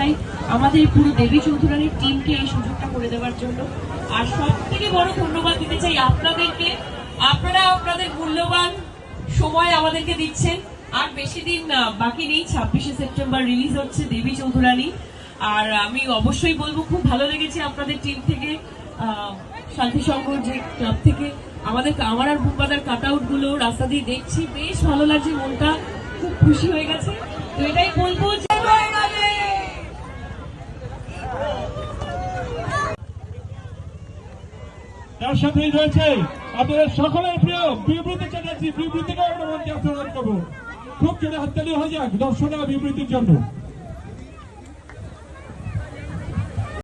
চাই আমাদের পুরো দেবী চৌধুরানীর টিমকে এই সুযোগটা করে দেওয়ার জন্য। আর সব থেকে বড় ধন্যবাদ দিতে চাই আপনাদেরকে, আপনারা আপনাদের মূল্যবান সময় আমাদেরকে দিচ্ছেন। আর বেশি দিন বাকি নেই, 26শে সেপ্টেম্বর রিলিজ হচ্ছে দেবী চৌধুরানী। আর আমি অবশ্যই বলবো খুব ভালো লেগেছে আপনাদের টিম থেকে, শান্তিসংঘ যে ক্লাব থেকে আমার আর বুকবাদার কাট আউট গুলো রাস্তা দিয়ে দেখছি, বেশ ভালো লাগছে, মনটা খুব খুশি হয়ে গেছে। তো এটাই বলবো যে তার সাথেই রয়েছে আপনাদের সকলের প্রিয় বিবৃতি চ্যাটার্জি, বিবৃতিকে আমরা মঞ্চে আহ্বান করবো। খুব জোরে হাততালি হয়ে যাক দর্শনা বিবৃতির জন্য।